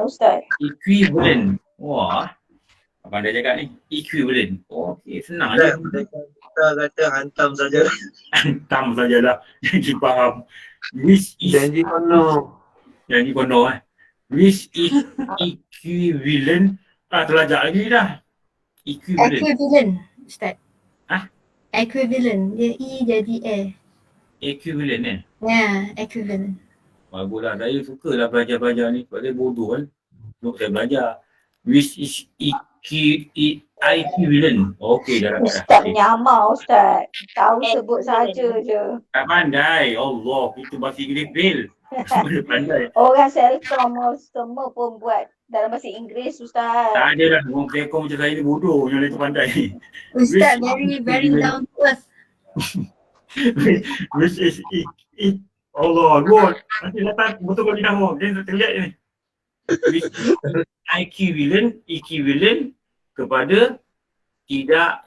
Ustaz. Equivalent. Wah. Apa anda cakap ni? Equivalent. Okey, senang je. Kita kata hantam saja. Hantam sajalah. Jadi faham. Which is Janji kono. Which is equivalent. Terlajak lagi dah. Equivalent, Ustaz. Equivalent. Dia E jadi A. Equivalent kan? Ya, equivalent. Baguslah. Saya sukalah belajar-belajar ni. Sebab saya bodoh kan. Untuk saya belajar. Which is equivalent. Okey, dah. Ustaz nyamar Ustaz. Tahu sebut saja je. Tak pandai. Allah, kita bahasa Inggeris fail. Mana pandai. Orang Selcom semua pun buat dalam bahasa Inggeris Ustaz. Tak ada lah. Orang Telkom macam saya ni bodoh. Yang lain tu pandai. Ustaz very down to earth. Which is Allah, good. Nanti datang betul kau lidah mau. Dia terlihat ni. Which is equivalent kepada tidak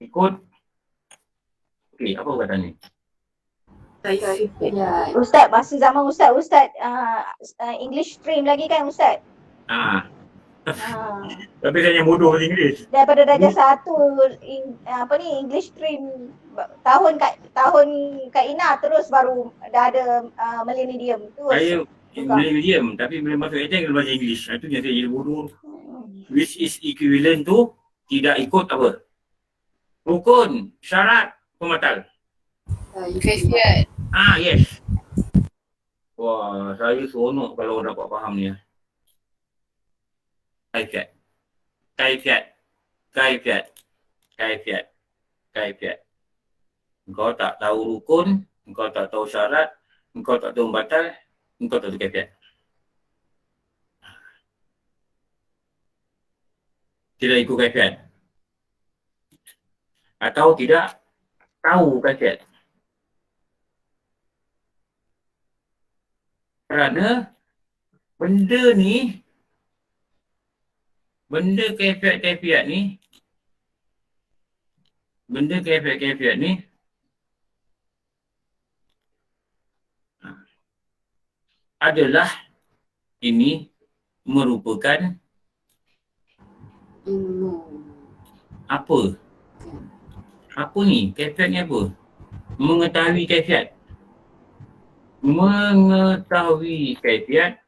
ikut. Okey, apa kata ni? Kaifiat. Ustaz, masa zaman Ustaz English stream lagi kan Ustaz? Ah, Ha. tapi saya yang bodoh bahasa Inggeris. Daripada darjah 1 English stream tahun Kak Ina terus baru dah ada Malay medium tu. Saya Malay medium, tapi bila masuk HTM kena belajar English. Itu yang saya jadi bodoh. Which is equivalent to tidak ikut apa? Rukun, syarat, pembatal. Kaifiat. Yes. Wah, saya seronok kalau dapat faham ni. Kaifiat. Engkau tak tahu rukun, engkau tak tahu syarat, engkau tak tahu pembatal, engkau tak tahu kaifiat. Tidak ikut kaifiat. Atau tidak tahu kaifiat. Kerana benda kaifiat-kaifiat ni adalah ini merupakan Ilmu. apa? Apa ni? Kaifiat ni apa? Mengetahui kaifiat. Mengetahui kaifiat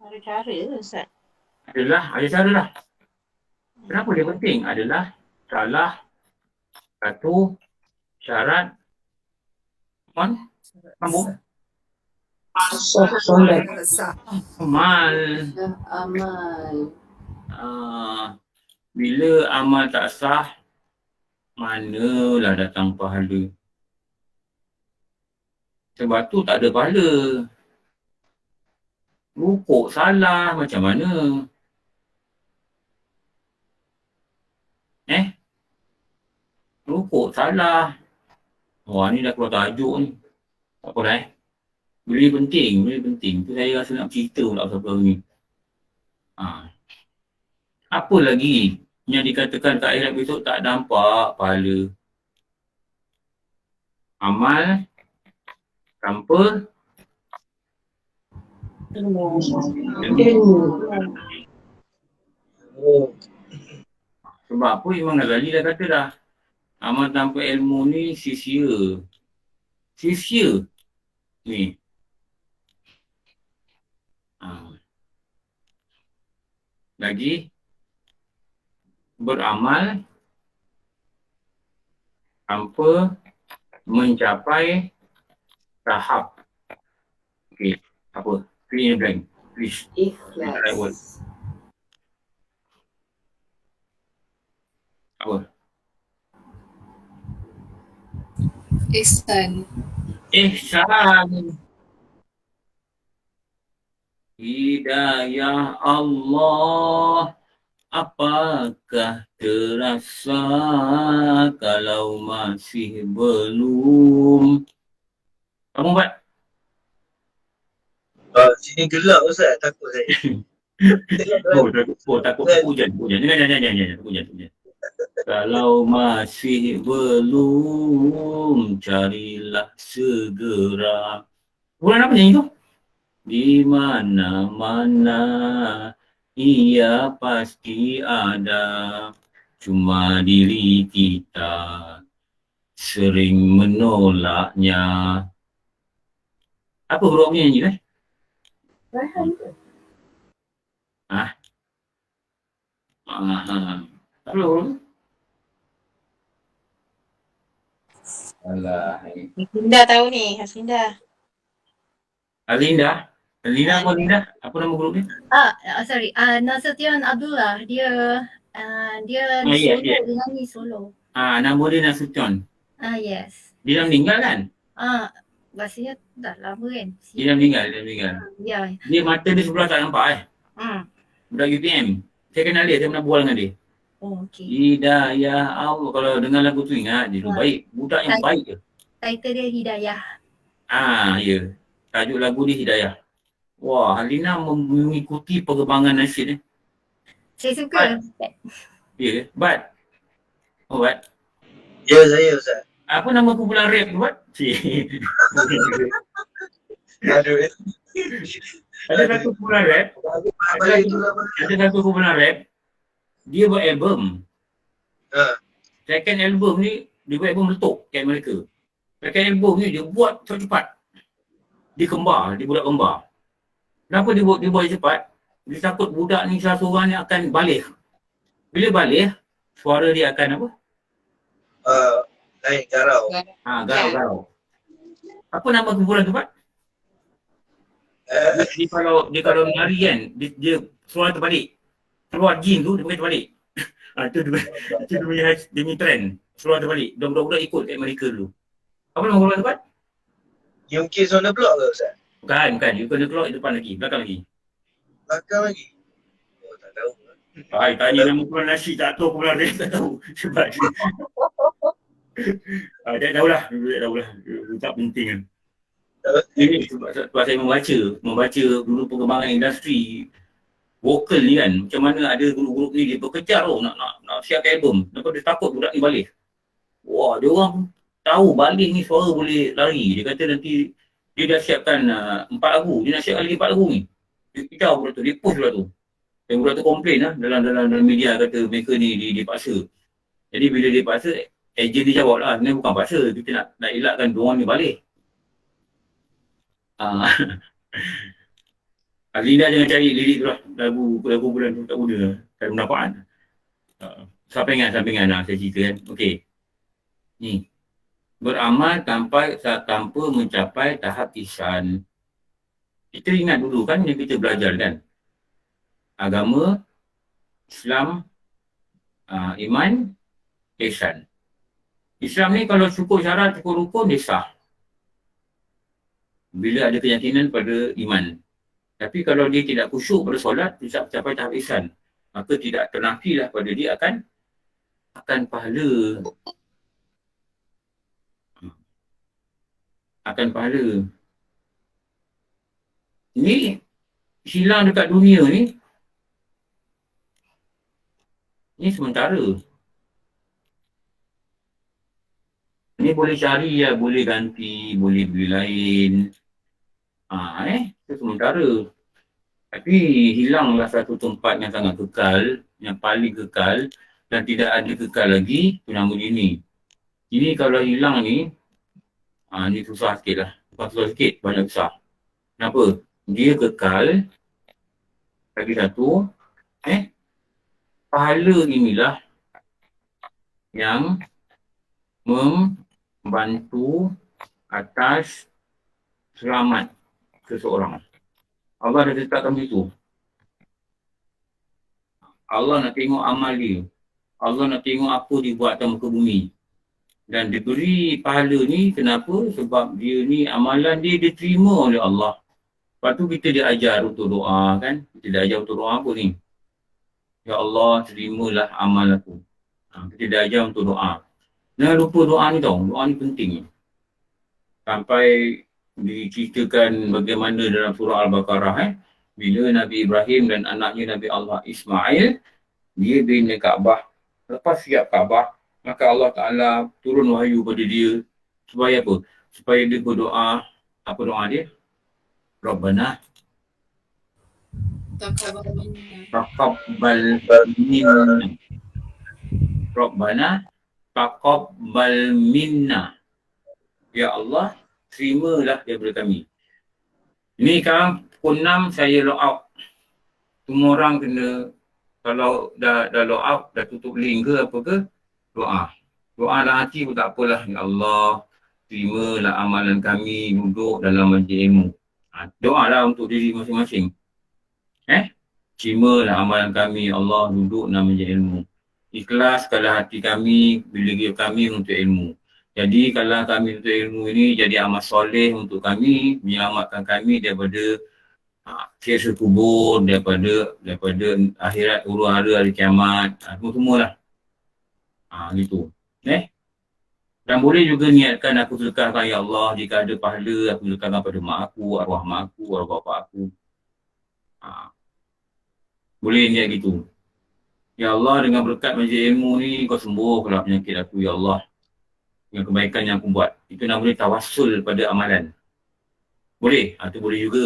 Ada cara Ustaz. ada cara lah. Kenapa dia penting? Adalah salah satu syarat sambung Solat. amal. Amal. Bila amal tak sah, manalah datang pahala. Sebab tu tak ada pahala. Rukuk salah macam mana? Rukuk salah. Wah, ni dah keluar tajuk ni. Tak apa lah Beli penting. Tu saya rasa nak cerita pula pasal ni. Apa lagi yang dikatakan kat akhirat besok tak nampak pahala? Amal tanpa ilmu. Sebab apa Imam Ghazali dah kata dah. Amal tanpa ilmu ni sia-sia. Ni. Lagi beramal tanpa mencapai tahap. Okey, apa? Fill in the blank, please. Ikhlas. Apa? Ihsan. Hidayah Allah, apakah terasa kalau masih belum? Kamu buat? Sini gelap Ustaz, takut saya. Takut hujan. Jangan hujan. Kalau masih belum, carilah segera. Bulan apa nyanyi tu? Di mana-mana ia pasti ada, cuma diri kita sering menolaknya. Apa huruf ni nyanyi tak perlu. Alah. Haslinda tahu ni, Haslinda. Alinda apa Alinda? Apa nama grup ni? Sorry. Nasution Abdullah. Dia Yes. dia nyanyi solo. Nama dia Nasution. Yes. Dia dah meninggal kan? Rasanya dah lama kan. Dia dah meninggal. Ya. Dia mata dia sebelah tak nampak Budak UPM. Saya kenal dia, saya pernah bual dengan dia. Oh, okey. Hidayah Allah. Kalau dengar lagu tu ingat dia tu baik. Budak yang baik je. Title dia Hidayah. Ya. Tajuk lagu dia Hidayah. Wah, Halina mengikuti perkembangan nasyid ni. Saya suka. Ya ke? Bat? Oh, Bat? Ya, saya Ustaz. Apa nama kumpulan rap tu buat? Aduh, Ada satu kumpulan rap. Ada satu kumpulan rap. Dia buat album. Second album ni, dia buat album meletup kat mereka. Second album ni dia buat cepat-cepat. Dia kembar, dia budak kembar. Kenapa dia buat cepat? Dia takut budak ni salah seorang ni akan balik. Bila balik, suara dia akan apa? naik garau. Garau-garau. Apa nama kumpulan tu, Pak? Dia kalau menari kan, dia suara terbalik. Keluar jin tu, dia pakai terbalik. Itu dia punya trend. Suara terbalik. Dan budak-budak ikut kat mereka dulu. Apa nama kumpulan tu, Pak? Yung Kids on the Block ke Ustaz? Bukan. You kena keluar depan lagi, belakang lagi. Belakang lagi? Oh, tak tahu. Tanya nama kumpulan nasi, tak tahu kumpulan dia, tak tahu. Sebab dia. Tak tahulah. Tak penting kan. Ini sebab saya membaca dulu perkembangan industri vokal ni kan. Macam mana ada grup-grup ni dia berkejar nak siapkan album. Lepas dia takut budak ni balik. Wah, dia orang tahu balik ni suara boleh lari. Dia kata nanti dia dah siapkan 4 lagu. Dia nak siapkan lagi 4 lagu ni. Dia kicau budak tu, dia push budak tu. Dan budak tu komplain dalam media kata mereka ni dipaksa. Jadi bila dia paksa, ejen dia jawab lah, sebenarnya bukan paksa. Kita nak elakkan diorang ni balik. Linda jangan cari lirik tu lah. Lagu bulan tu tak guna. Tak guna apaan. Sampingan saya cerita kan. Okey. Ni. Beramal tanpa mencapai tahap ihsan. Kita ingat dulu kan yang kita belajar kan. Agama, Islam, iman, ihsan. Islam ni kalau cukup syarat, cukup rukun, dia sah. Bila ada keyakinan pada iman. Tapi kalau dia tidak khusyuk pada solat, tidak mencapai tahap ihsan. Maka tidak ternafilah pada dia akan pahala. Akan pahala. Ini hilang dekat dunia ni. Ini sementara. Ini boleh cari ya, boleh ganti, boleh beli lain. Itu sementara. Tapi hilanglah satu tempat yang sangat kekal, yang paling kekal dan tidak ada kekal lagi, itu nama dia ni. Ini kalau hilang ni, ni susah sikit lah. Bukan susah sikit, banyak susah. Kenapa? Dia kekal. Lagi satu, pahala inilah yang membantu atas selamat seseorang. Allah dah letakkan begitu. Allah nak tengok amal dia. Allah nak tengok apa dia buat atas muka bumi. Dan diberi pahala ni, kenapa? Sebab dia ni, amalan dia diterima oleh Allah. Lepas tu kita diajar untuk doa kan. Kita diajar untuk doa apa ni? Ya Allah, terimalah amal aku. Kita diajar untuk doa. Jangan lupa doa ni tau. Doa ni penting. Sampai diceritakan bagaimana dalam surah Al-Baqarah bila Nabi Ibrahim dan anaknya Nabi Allah Ismail dia bina Kaabah. Lepas siap Kaabah, maka Allah Ta'ala turun wahyu pada dia supaya apa? Supaya dia berdoa. Apa doa dia? Rabbana taqabbal minna. Rabbana taqabbal minna. Ya Allah, terimalah daripada kami. Ini sekarang pukul 6 saya log out. Semua orang kena, kalau dah log out, dah tutup link ke apa ke, doa. Doa dalam hati pun tak apalah. Ya Allah, terimalah amalan kami duduk dalam majlis ilmu. Doa lah untuk diri masing-masing. Terimalah amalan kami, Allah duduk dalam majlis ilmu. Ikhlaskanlah hati kami bila kami untuk ilmu. Jadi kalau kami untuk ilmu ini jadi amal soleh untuk kami, menyelamatkan kami daripada kisah kubur, daripada akhirat, huru-hara hari kiamat, semua-semualah. Gitu. Dan boleh juga niatkan aku sedekahkan ya Allah, jika ada pahala aku sedekahkan pada mak aku, arwah mak aku, arwah bapak aku. Boleh niat gitu. Ya Allah, dengan berkat majlis ilmu ni kau sembuhkanlah penyakit aku ya Allah. dengan kebaikan yang aku buat. Itu namanya tawassul pada amalan. Boleh? Itu boleh juga.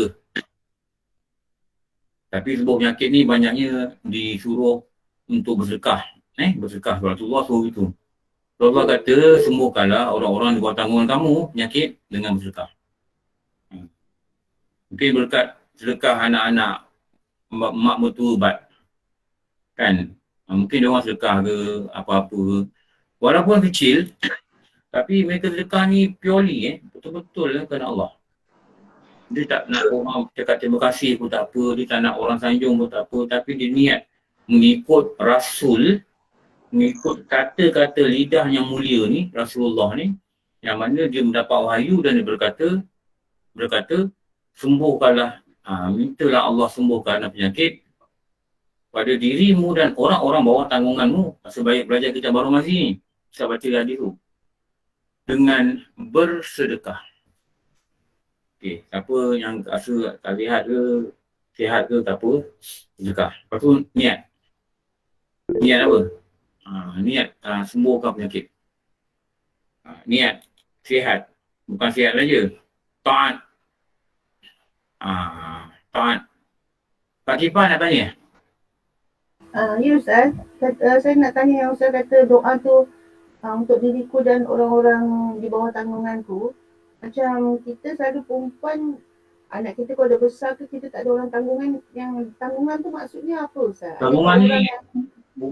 Tapi sebuah penyakit ni banyaknya disuruh untuk bersedekah. Bersedekah. Rasulullah suruh itu. Rasulullah kata, sembuhkanlah orang-orang di bawah tanggungan kamu penyakit dengan bersedekah. Mungkin berkat sedekah anak-anak mak mertua ubat. Kan? Mungkin dia orang sedekah ke apa-apa. Walaupun kecil, tapi mereka sedekah ni purely betul-betul kerana Allah. Dia tak nak orang cakap terima kasih pun tak apa, dia tak nak orang sanjung pun tak apa, tapi dia niat mengikut Rasul, mengikut kata-kata lidah yang mulia ni, Rasulullah ni, yang mana dia mendapat wahyu dan dia berkata, sembuhkanlah, mintalah Allah sembuhkan penyakit pada dirimu dan orang-orang bawah tanggunganmu. Sebaik belajar kitab baru masih ni, saya baca hadis tu, dengan bersedekah. Okey, siapa yang rasa tak sihat ke tak apa, sedekah. Lepas tu niat. Niat apa? Niat sembuhkan penyakit. Niat sihat. Bukan sihat saja. Taat. Taat. Kak Kifah nak tanya? Ya Ustaz, saya nak tanya yang Ustaz kata doa tu untuk diriku dan orang-orang di bawah tanggunganku. Macam kita selalu perempuan, anak kita kalau dah besar ke kita tak ada orang tanggungan, yang tanggungan tu maksudnya apa Ustaz? Tanggungan ni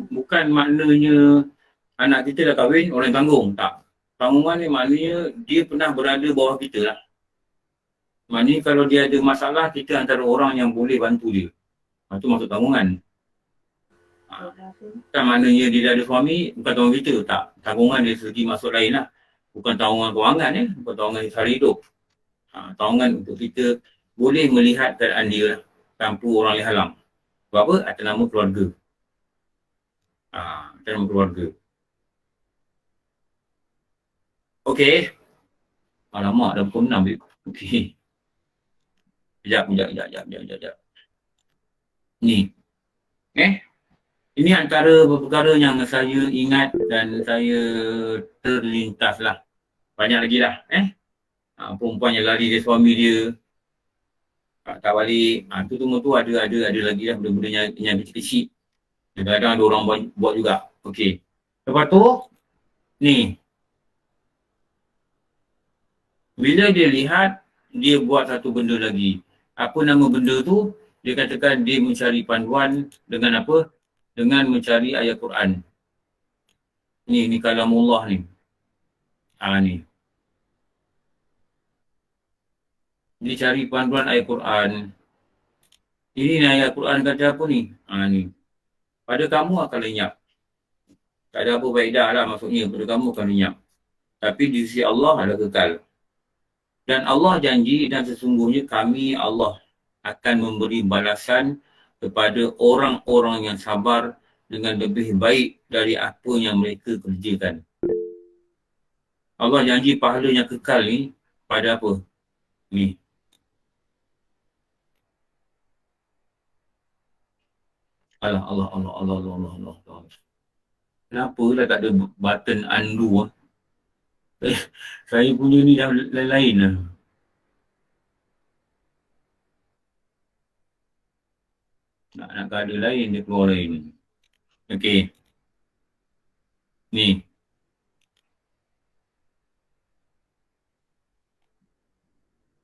bukan maknanya anak kita dah kahwin, orang tanggung. Tak. Tanggungan ni maknanya dia pernah berada bawah kita lah. Maknanya kalau dia ada masalah, kita antara orang yang boleh bantu dia. Itu maksud tanggungan. Kan maknanya dia dah ada suami, bukan tanggungan kita. Tak. Tanggungan dari segi maksud lain lah. Bukan tanggungan kewangan bukan tanggungan sehari hidup. Tanggungan untuk kita boleh melihat keadaan dia lah, tanpa orang lain halang. Sebab apa? Atas nama keluarga. Atas nama keluarga. Okey. Alamak, dah pukul 6. Okey. Sekejap. Ni. Ini antara perkara yang saya ingat dan saya terlintas lah. Banyak lagi lah. Perempuan yang lari dari suami dia, tak balik. Tu semua tu ada lagi lah benda-benda yang kecil-kecil. Kadang-kadang ada orang buat juga. Okey. Lepas tu, ni. Bila dia lihat, dia buat satu benda lagi. Apa nama benda tu? Dia katakan dia mencari panduan dengan apa? Dengan mencari ayat Quran. Ni kalamullah ni. Ni. Dia cari panduan ayat Quran. Ini ayat Quran kata apa ni? Ni. Pada kamu akan lenyap. Tak ada apa faedah lah maksudnya. Pada kamu akan lenyap. Tapi di sisi Allah ada kekal. Dan Allah janji dan sesungguhnya kami Allah akan memberi balasan kepada orang-orang yang sabar dengan lebih baik dari apa yang mereka kerjakan. Allah janji pahala yang kekal ni pada apa? Ni. Allah. Kenapa lah tak ada button undo? Saya punya ni dah lain-lain lah. Nak ada lain, dia keluar lain. Okey. Ni.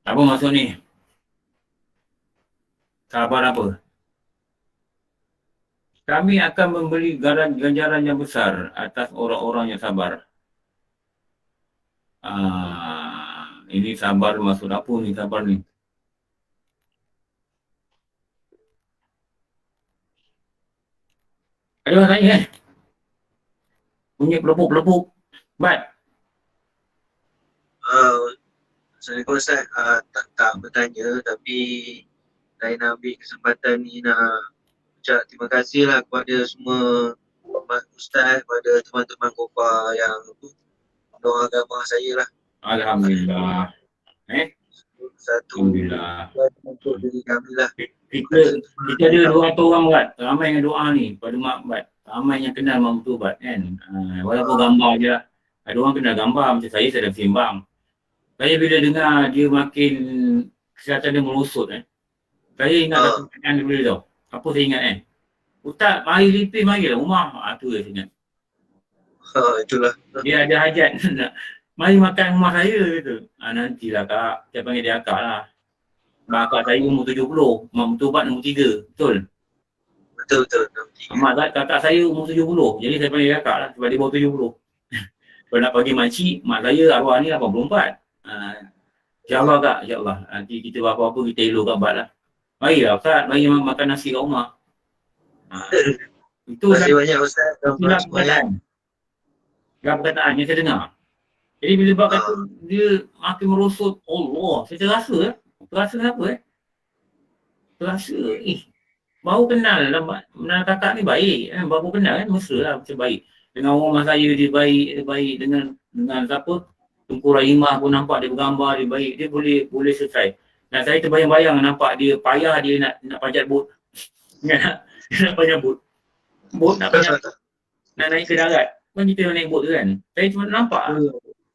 Apa maksud ni? Sabar apa? Kami akan memberi ganjaran yang besar atas orang-orang yang sabar. Ini sabar maksud apa ni sabar ni? Ada orang tanya bunyi pelepuk-pelepuk. Bat. Assalamualaikum Ustaz. Tak bertanya tapi saya nak ambil kesempatan ni nak ucap terima kasih lah kepada semua Ustaz, kepada teman-teman Kopa yang doa agama saya lah. Alhamdulillah. Satu Alhamdulillah. untuk diri kami lah. Kita ada 200 orang Bat. Ramai yang doa ni pada Mak Bat. Ramai yang kenal Mak Betul Bat kan. Walaupun gambar je lah. Ada orang kena gambar macam saya dah sembang. Saya bila dengar dia makin kesihatan dia merosot saya ingat satu pertanyaan dia boleh tau. Apa saya ingat Ustaz, mari lipis marilah rumah. Tu saya ingat. Itulah. Dia ada hajat nak mari makan rumah saya gitu. Nantilah kak, saya panggil dia akak lah. Mak akak saya umur 70, mak betul-betul umur 3, betul? Betul. Mak kakak saya umur 70, jadi saya panggil dia akak lah sebab dia baru 70. Kalau nak bagi makcik, mak saya arwah ni 84. InsyaAllah kak, insyaAllah. Nanti kita apa-apa kita elok kat bat lah. Marilah Ustaz, mari makan nasi kat rumah. Itu Terima kasih banyak Ustaz. itulah perkataan yang saya dengar. Jadi bila bab kata dia makin merosot, Allah, saya terasa terasa kenapa terasa baru kenal kakak ni baik baru kenal mesra lah macam baik. Dengan rumah saya dia baik dengan siapa? Tengku Rahimah pun nampak dia bergambar, dia baik, dia boleh selesai. Dan saya terbayang-bayang nampak dia payah dia nak panjat bot. Dia nak panjat bot. Bot nak naik ke darat. Kan kita naik bot tu kan. Saya cuma nampak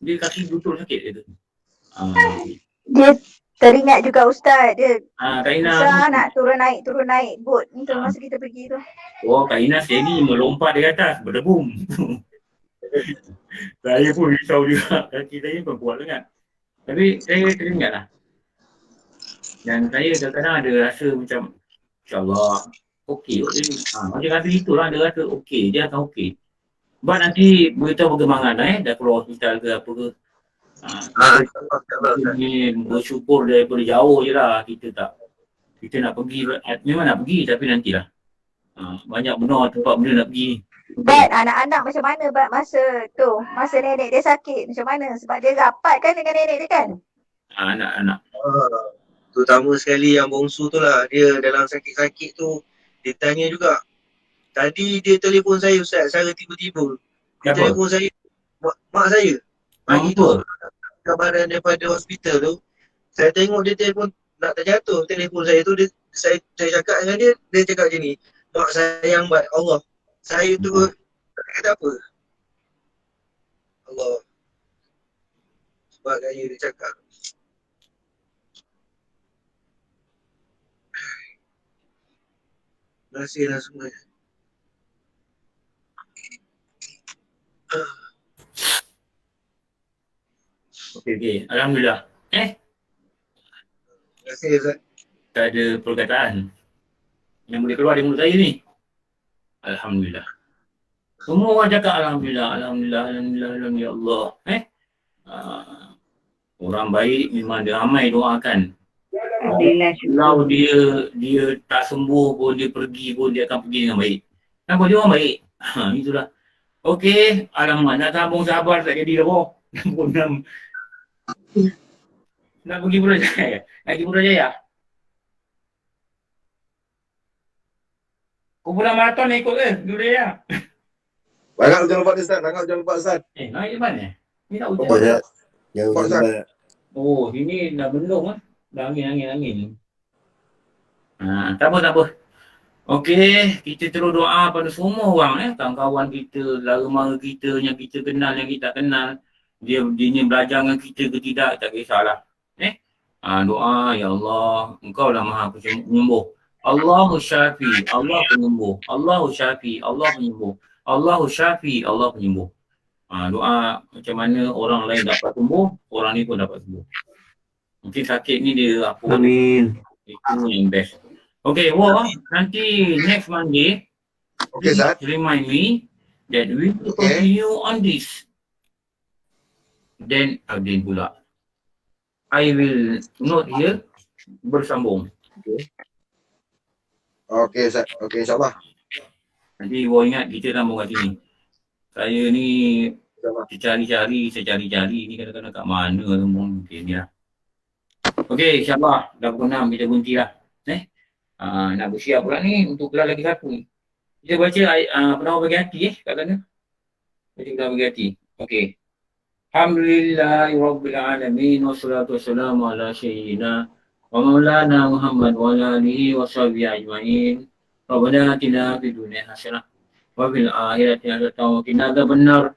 dia kaki betul sakit dia tu. Dia teringat juga Ustaz. Dia Kak Ina susah nak turun naik bot ni tu masa kita pergi tu. Oh, Kak Ina steady melompat di atas, berdebum. Saya pun risau juga. Kaki saya pun kuat sangat. Tapi saya teringat lah. Dan saya kadang-kadang ada rasa macam InsyaAllah okey. Macam kata itulah ada rasa okey. Dia akan okey. Sebab nanti beritahu perkembangan dah keluar hospital ke apa ke. Kita bersyukur daripada jauh je lah. Kita nak pergi, memang nak pergi tapi nantilah. Banyak benar tempat benda nak pergi. Bat anak-anak macam mana Bat masa tu? Masa nenek dia sakit macam mana? Sebab dia rapat kan dengan nenek dia kan? Anak-anak. Terutama sekali yang bongsu tu lah. Dia dalam sakit-sakit tu dia tanya juga. Tadi dia telefon saya Ustaz secara tiba-tiba. Dia telefon saya, mak saya. Pagi tu kabaran daripada hospital tu. Saya tengok dia telefon nak terjatuh. Telefon saya tu saya cakap dengan dia cakap macam ni. Mak sayang Bat Allah. Saya tu kata apa? Allah. Sebab gaya dia cakap. Terima kasih lah semuanya. Okey. Alhamdulillah. Terima kasih Ustaz. Tak ada perkataan yang boleh keluar dari mulut saya ni. Alhamdulillah. Semua orang cakap Alhamdulillah, ya Allah. Orang baik memang dia ramai doakan. Kalau dia tak sembuh pun, dia pergi pun, dia akan pergi dengan baik. Kenapa dia orang baik? Itulah. Okey, alamak, nak sambung sabar tak jadi dah nak pergi Putrajaya? Nak pergi Putrajaya? Kumpulan maraton nak ikut ke? Putrajaya? Rangkap jangan lupa Ustaz, jangan lupa Ustaz. Naik depan ni tak hujan. Ustaz. Oh, ini dah bendung dah angin. Tak apa. Okey, kita terus doa pada semua orang kawan-kawan kita, lara mara kita yang kita kenal, yang kita tak kenal. Dia ni belajar dengan kita ke tidak, tak kisahlah. Doa, ya Allah, Engkau lah Maha Penyembuh. Allahu Syafi, Allah penyembuh. Allahu Syafi, Allah penyembuh. Allahu Syafi, Allah penyembuh. Doa macam mana orang lain dapat sembuh, orang ni pun dapat sembuh. Mungkin sakit ni dia apa? Amin. Itu yang best. Okay, nanti next Monday, Okay, Ustaz. remind me that we will continue on this. Then again pula, I will note here, bersambung. Okay, Ustaz. Okay, insyaAllah. Nanti gua ingat kita sambung kat sini. Saya ni saya cari-cari ni kadang-kadang kat mana sambung. Okay, ni lah. Okay, insyaAllah dah pukul 6 kita berhenti lah. Nak bersiap pula ni untuk kelas lagi satu ni. Kita baca penawar bagi hati kat sana. Baca penawar bagi hati. Okay. Alhamdulillahirabbil alamin wassalatu wassalamu ala sayyidina wa maulana Muhammad wa ala alihi wa sahbihi ajmain. Rabbana atina fid dunya hasanah wa fil akhirati hasanah wa qina adzabannar.